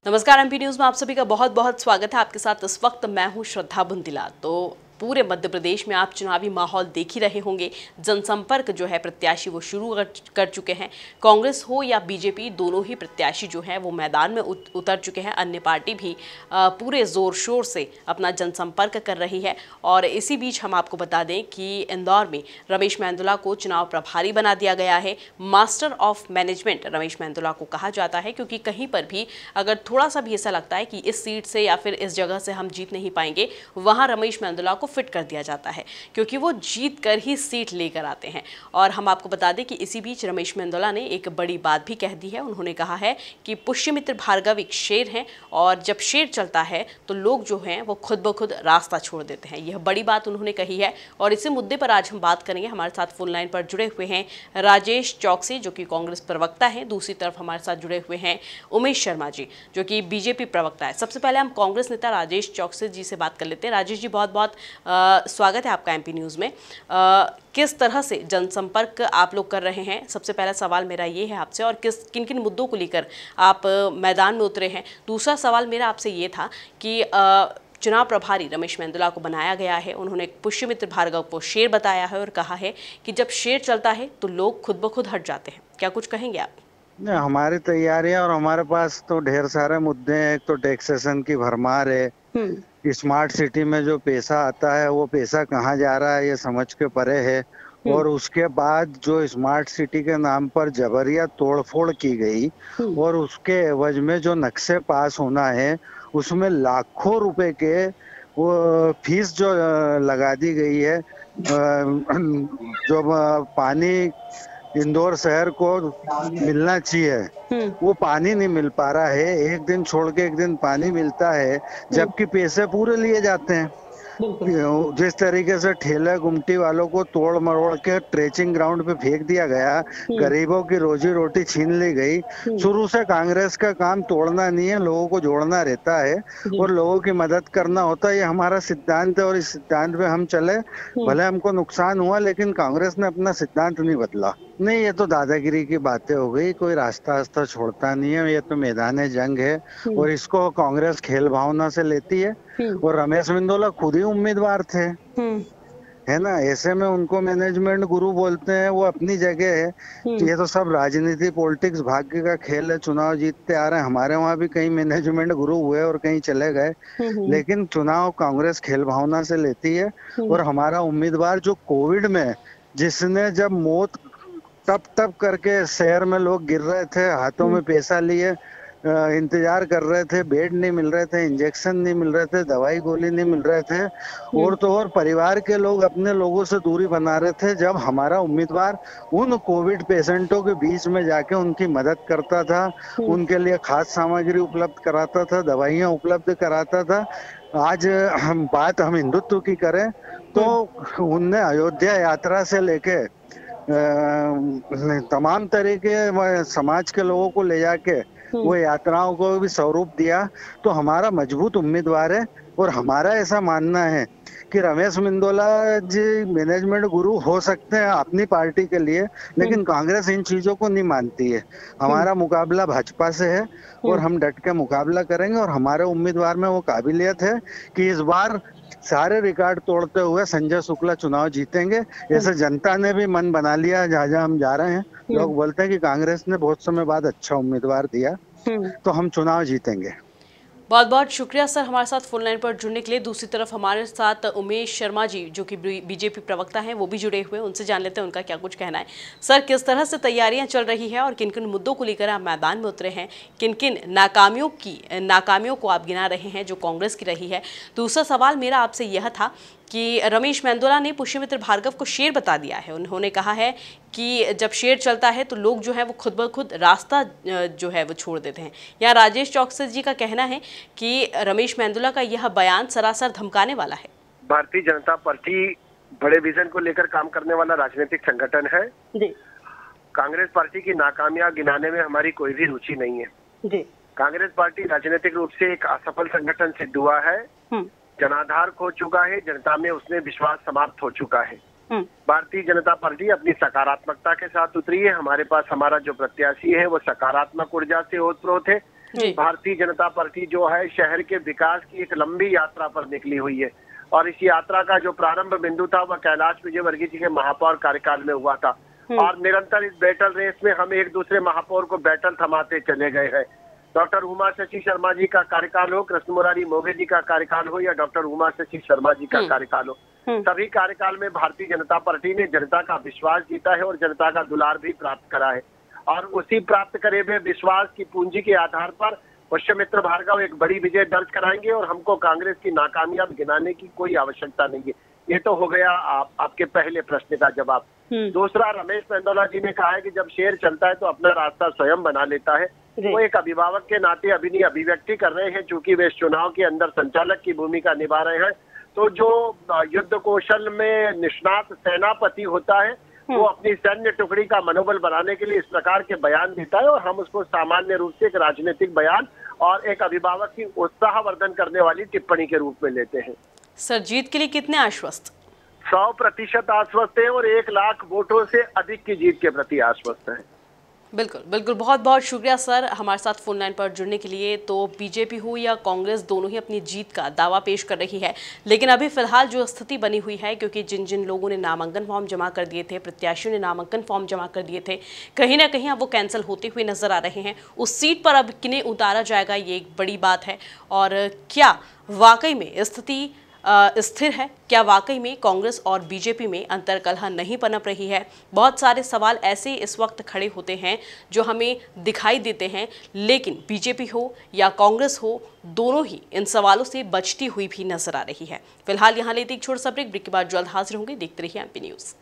नमस्कार। MP news में आप सभी का बहुत बहुत स्वागत है। आपके साथ इस वक्त मैं हूं श्रद्धा बुंदिला। तो पूरे मध्य प्रदेश में आप चुनावी माहौल देख ही रहे होंगे। जनसंपर्क जो है प्रत्याशी वो शुरू कर चुके हैं। कांग्रेस हो या बीजेपी, दोनों ही प्रत्याशी जो हैं वो मैदान में उतर चुके हैं। अन्य पार्टी भी पूरे जोर शोर से अपना जनसंपर्क कर रही है। और इसी बीच हम आपको बता दें कि इंदौर में रमेश मेंदोला को चुनाव प्रभारी बना दिया गया है। Master of management Ramesh Mendola को कहा जाता है, क्योंकि कहीं पर भी अगर थोड़ा सा भी ऐसा लगता है कि इस सीट से या फिर इस जगह से हम जीत नहीं पाएंगे, वहां रमेश मेंदोला को फिट कर दिया जाता है, क्योंकि वो जीत कर ही सीट लेकर आते हैं। और हम आपको बता दें कि इसी बीच रमेश मेंदोला ने एक बड़ी बात भी कह दी है। उन्होंने कहा है कि पुष्यमित्र भार्गव एक शेर हैं, और जब शेर चलता है तो लोग जो हैं वो खुद ब खुद रास्ता छोड़ देते हैं। यह बड़ी बात उन्होंने कही है, और इसी मुद्दे पर आज हम बात करेंगे। हमारे साथ फोन लाइन पर जुड़े हुए हैं राजेश चौकसी, जो कि कांग्रेस प्रवक्ता है। दूसरी तरफ हमारे साथ जुड़े हुए हैं उमेश शर्मा जी, जो कि बीजेपी प्रवक्ता है। सबसे पहले हम कांग्रेस नेता राजेश चौकसी जी से बात कर लेते हैं। राजेश जी, बहुत बहुत स्वागत है आपका एमपी न्यूज़ में। किस तरह से जनसंपर्क आप लोग कर रहे हैं, सबसे पहला सवाल मेरा ये है आपसे, और किन किन मुद्दों को लेकर आप मैदान में उतरे हैं। दूसरा सवाल मेरा आपसे ये था कि चुनाव प्रभारी रमेश मेंदोला को बनाया गया है। उन्होंने पुष्यमित्र भार्गव को शेर बताया है और कहा है कि जब शेर चलता है तो लोग खुद ब खुद हट जाते हैं। क्या कुछ कहेंगे आप? नहीं, हमारी तैयारियां और हमारे पास तो ढेर सारे मुद्दे हैं। एक तो टैक्सेशन की भरमार है, स्मार्ट सिटी में जो पैसा आता है वो पैसा कहाँ जा रहा है ये समझ के परे है। और उसके बाद जो स्मार्ट सिटी के नाम पर जबरिया तोड़फोड़ की गई और उसके एवज में जो नक्शे पास होना है उसमें लाखों रुपए के वो फीस जो लगा दी गई है। जो पानी इंदौर शहर को मिलना चाहिए वो पानी नहीं मिल पा रहा है। एक दिन छोड़ के एक दिन पानी मिलता है, जबकि पैसे पूरे लिए जाते हैं। जिस तरीके से ठेले गुमटी वालों को तोड़ मरोड़ के ट्रेचिंग ग्राउंड पे फेंक दिया गया, गरीबों की रोजी रोटी छीन ली गई। शुरू से कांग्रेस का काम तोड़ना नहीं है, लोगों को जोड़ना रहता है और लोगों की मदद करना होता है। ये हमारा सिद्धांत है और इस सिद्धांत पे हम चले। भले हमको नुकसान हुआ, लेकिन कांग्रेस ने अपना सिद्धांत नहीं बदला। नहीं, ये तो दादागिरी की बातें हो गई। कोई रास्ता रास्ता छोड़ता नहीं है। ये तो मैदान जंग है और इसको कांग्रेस खेल भावना से लेती है। और रमेश मेंदोला खुद ही उम्मीदवार थे, है ना। ऐसे में उनको मैनेजमेंट गुरु बोलते हैं, वो अपनी जगह है। ये तो सब राजनीति पॉलिटिक्स भाग्य का खेल है। चुनाव जीतते आ रहे हैं। हमारे वहाँ भी कई मैनेजमेंट गुरु हुए और कहीं चले गए, लेकिन चुनाव कांग्रेस खेल भावना से लेती है। और हमारा उम्मीदवार जो कोविड में, जिसने जब मौत टप टप करके शहर में लोग गिर रहे थे, हाथों में पैसा लिए इंतजार कर रहे थे, बेड नहीं मिल रहे थे, इंजेक्शन नहीं मिल रहे थे, दवाई गोली नहीं मिल रहे थे, और तो और परिवार के लोग अपने लोगों से दूरी बना रहे थे, जब हमारा उम्मीदवार उन कोविड पेशेंटों के बीच में जाके उनकी मदद करता था, उनके लिए खाद्य सामग्री उपलब्ध कराता था, दवाइयां उपलब्ध कराता था। आज हम हिंदुत्व की करें तो उनने अयोध्या यात्रा से लेके तमाम तरीके समाज के लोगों को ले जाके वो यात्राओं को भी स्वरूप दिया। तो हमारा मजबूत उम्मीदवार है और हमारा ऐसा मानना है कि रमेश मेंदोला जी मैनेजमेंट गुरु हो सकते हैं अपनी पार्टी के लिए, लेकिन कांग्रेस इन चीजों को नहीं मानती है। हमारा मुकाबला भाजपा से है और हम डट के मुकाबला करेंगे। और हमारे उम्मीदवार में वो काबिलियत है कि इस बार सारे रिकॉर्ड तोड़ते हुए संजय शुक्ला चुनाव जीतेंगे। ऐसे जनता ने भी मन बना लिया। जहाँ जहाँ हम जा रहे हैं लोग बोलते हैं कि कांग्रेस ने बहुत समय बाद अच्छा उम्मीदवार दिया, तो हम चुनाव जीतेंगे। बहुत बहुत शुक्रिया सर हमारे साथ फोन लाइन पर जुड़ने के लिए। दूसरी तरफ हमारे साथ उमेश शर्मा जी, जो कि बीजेपी प्रवक्ता हैं, वो भी जुड़े हुए हैं। उनसे जान लेते हैं उनका क्या कुछ कहना है। सर, किस तरह से तैयारियां चल रही है और किन किन मुद्दों को लेकर आप मैदान में उतरे हैं? किन किन नाकामियों को आप गिना रहे हैं जो कांग्रेस की रही है? दूसरा सवाल मेरा आपसे यह था कि रमेश मेंदोला ने पुष्यमित्र भार्गव को शेर बता दिया है। उन्होंने कहा है कि जब शेर चलता है तो लोग जो है वो खुद ब खुद रास्ता जो है वो छोड़ देते हैं। या राजेश चौकसी जी का कहना है कि रमेश मेंदोला का यह बयान सरासर धमकाने वाला है। भारतीय जनता पार्टी बड़े विजन को लेकर काम करने वाला राजनीतिक संगठन है जी। कांग्रेस पार्टी की नाकामियां गिनाने में हमारी कोई भी रुचि नहीं है जी। कांग्रेस पार्टी राजनीतिक रूप से एक असफल संगठन सिद्ध हुआ है। जनाधार खो चुका है, जनता में उसने विश्वास समाप्त हो चुका है। भारतीय जनता पार्टी अपनी सकारात्मकता के साथ उतरी है। हमारे पास हमारा जो प्रत्याशी है वो सकारात्मक ऊर्जा से ओतप्रोत है। भारतीय जनता पार्टी जो है शहर के विकास की एक लंबी यात्रा पर निकली हुई है और इस यात्रा का जो प्रारंभ बिंदु था वह कैलाश विजयवर्गीय जी के महापौर कार्यकाल में हुआ था और निरंतर इस बैटल रेस में हम एक दूसरे महापौर को बैटल थमाते चले गए हैं। डॉक्टर उमा शशि शर्मा जी का कार्यकाल हो, कृष्ण मुरारी मोघे जी का कार्यकाल हो या डॉक्टर उमा शशि शर्मा जी का कार्यकाल हो, सभी कार्यकाल में भारतीय जनता पार्टी ने जनता का विश्वास जीता है और जनता का दुलार भी प्राप्त करा है और उसी प्राप्त करे हुए विश्वास की पूंजी के आधार पर पुष्यमित्र भार्गव एक बड़ी विजय दर्ज कराएंगे और हमको कांग्रेस की नाकामयाब गिनाने की कोई आवश्यकता नहीं है। ये तो हो गया आपके पहले प्रश्न का जवाब। दूसरा, रमेश मेंदोला जी ने कहा है कि जब शेर चलता है तो अपना रास्ता स्वयं बना लेता है। वो एक अभिभावक के नाते अपनी अभिव्यक्ति कर रहे हैं, चूंकि वे इस चुनाव के अंदर संचालक की भूमिका निभा रहे हैं। तो जो युद्ध कौशल में निष्णात सेनापति होता है वो अपनी सैन्य टुकड़ी का मनोबल बनाने के लिए इस प्रकार के बयान देता है और हम उसको सामान्य रूप से एक राजनीतिक बयान और एक अभिभावक की उत्साहवर्धन करने वाली टिप्पणी के रूप में लेते हैं। सर, जीत के लिए कितने आश्वस्त? 100% आश्वस्त है और 1 लाख वोटों से अधिक की जीत के प्रति आश्वस्त है। बिल्कुल बिल्कुल, बहुत बहुत शुक्रिया सर हमारे साथ फोन लाइन पर जुड़ने के लिए। तो बीजेपी हो या कांग्रेस दोनों ही अपनी जीत का दावा पेश कर रही है, लेकिन अभी फिलहाल जो स्थिति बनी हुई है, क्योंकि जिन जिन लोगों ने नामांकन फॉर्म जमा कर दिए थे, प्रत्याशियों ने नामांकन फॉर्म जमा कर दिए थे, कहीं ना कहीं अब वो कैंसिल होते हुए नजर आ रहे हैं। उस सीट पर अब किन्हें उतारा जाएगा, ये एक बड़ी बात है। और क्या वाकई में स्थिति स्थिर है? क्या वाकई में कांग्रेस और बीजेपी में अंतर्कलह नहीं पनप रही है? बहुत सारे सवाल ऐसे इस वक्त खड़े होते हैं जो हमें दिखाई देते हैं, लेकिन बीजेपी हो या कांग्रेस हो, दोनों ही इन सवालों से बचती हुई भी नजर आ रही है। फिलहाल यहाँ लेते एक छोटा सा ब्रेक के बाद जल्द हाजिर होंगे। देखते रहिए एमपी न्यूज़।